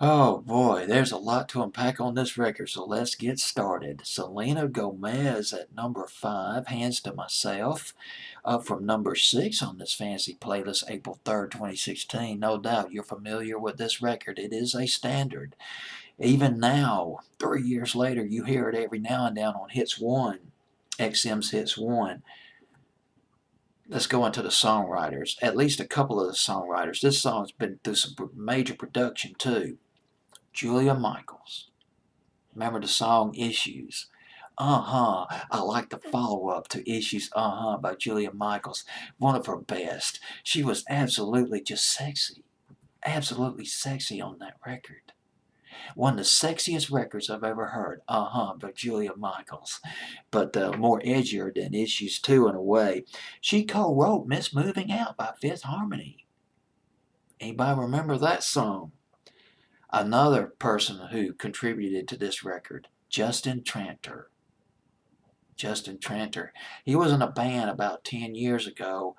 Oh boy, there's a lot to unpack on this record, so let's get started. Selena Gomez at number 5, Hands to Myself, up from number 6 on this fancy playlist, April 3rd, 2016. No doubt you're familiar with this record. It is a standard. Even now, 3 years later, you hear it every now and then on Hits 1, XM's Hits 1. Let's go into the songwriters. At least a couple of the songwriters. This song's been through some major production too. Julia Michaels. Remember the song Issues? Uh-huh. I like the follow-up to Issues, Uh-huh, by Julia Michaels. One of her best. She was absolutely just sexy. Absolutely sexy on that record. One of the sexiest records I've ever heard. Uh-huh, by Julia Michaels. But more edgier than Issues 2 in a way. She co-wrote Miss Moving Out by Fifth Harmony. Anybody remember that song? Another person who contributed to this record, Justin Tranter. Justin Tranter. He was in a band about 10 years ago,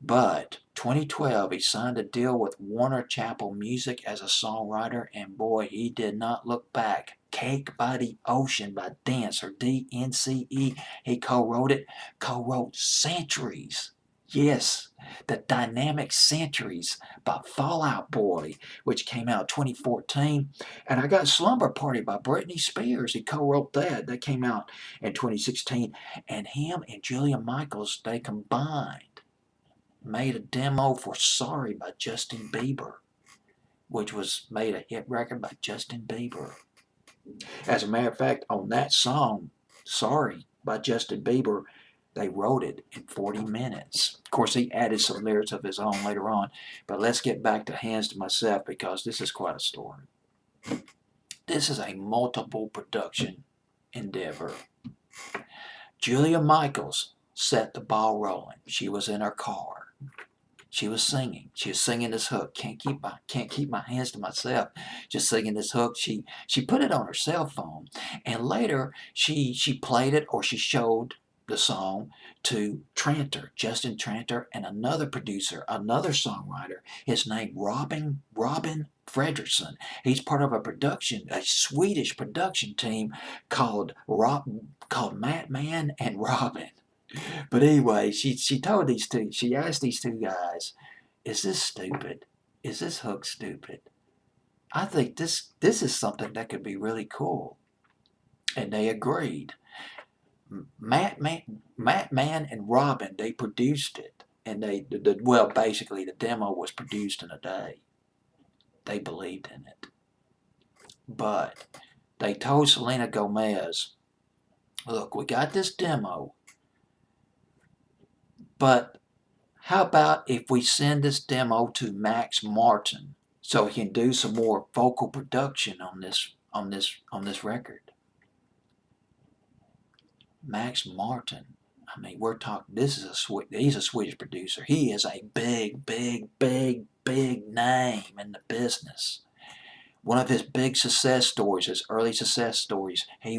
but 2012 he signed a deal with Warner Chappell Music as a songwriter, and boy, he did not look back. Cake by the Ocean by Dance, or DNCE. He co-wrote it, co-wrote Centuries. Yes, the Dynamic Centuries by Fall Out Boy, which came out 2014. And I got Slumber Party by Britney Spears. He co-wrote that. That came out in 2016. And him and Julia Michaels, they combined, made a demo for Sorry by Justin Bieber, which was made a hit record by Justin Bieber. As a matter of fact, on that song, Sorry by Justin Bieber, they wrote it in 40 minutes. Of course, he added some lyrics of his own later on, but let's get back to Hands to Myself because this is quite a story. This is a multiple production endeavor. Julia Michaels set the ball rolling. She was in her car. She was singing. She was singing this hook. Can't keep my hands to myself. Just singing this hook. She put it on her cell phone, and later she played it, or she showed the song to Tranter, Justin Tranter, and another producer, another songwriter. His name Robin Fredrickson. He's part of a Swedish production team called Matt Man and Robin. But anyway, she told these two, she asked these two guys, is this stupid? Is this hook stupid? I think this is something that could be really cool. And they agreed. Matt Man and Robin, they produced it. And basically the demo was produced in a day. They believed in it. But they told Selena Gomez, look, we got this demo, but how about if we send this demo to Max Martin so he can do some more vocal production on this record? Max Martin. I mean, we're talking. He's a Swedish producer. He is a big name in the business. One of his big success stories, his early success stories, he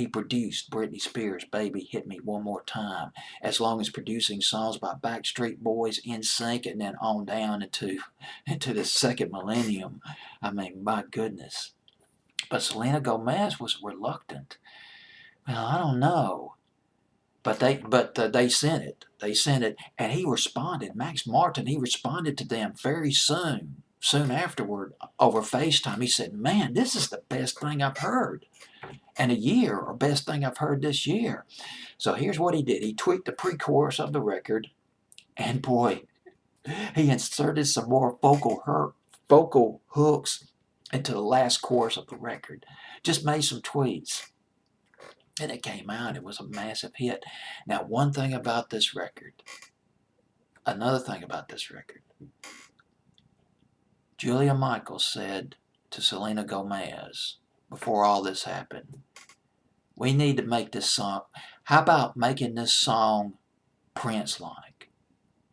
produced Britney Spears' Baby Hit Me One More Time, as long as producing songs by Backstreet Boys, NSYNC, and then on down into the second millennium. I mean, my goodness. But Selena Gomez was reluctant. Well, I don't know. But they sent it. They sent it, and he responded. Max Martin, he responded to them very soon. Soon afterward, over FaceTime, he said, man, this is the best thing I've heard in a year, or best thing I've heard this year. So here's what he did. He tweaked the pre-chorus of the record, and boy, he inserted some more vocal hooks into the last chorus of the record. Just made some tweaks. And it came out. It was a massive hit. Now, another thing about this record, Julia Michaels said to Selena Gomez before all this happened, we need to make this song. How about making this song Prince-like?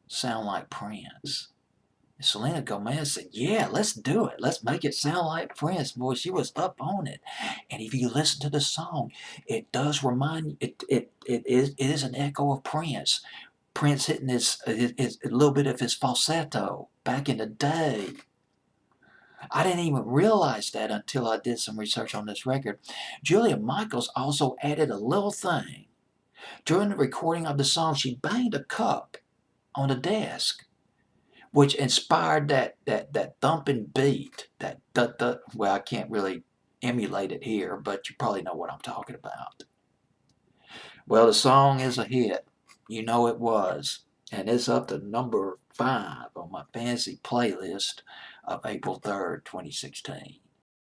Sound like Prince. And Selena Gomez said, yeah, let's do it. Let's make it sound like Prince. Boy, she was up on it. And if you listen to the song, it does remind you, it is an echo of Prince. Prince hitting a little bit of his falsetto back in the day. I didn't even realize that until I did some research on this record. Julia Michaels also added a little thing. During the recording of the song, she banged a cup on the desk, which inspired that thumping beat, that well, I can't really emulate it here, but you probably know what I'm talking about. Well, the song is a hit. You know it was. And it's up to number 5 on my fancy playlist of April 3rd, 2016.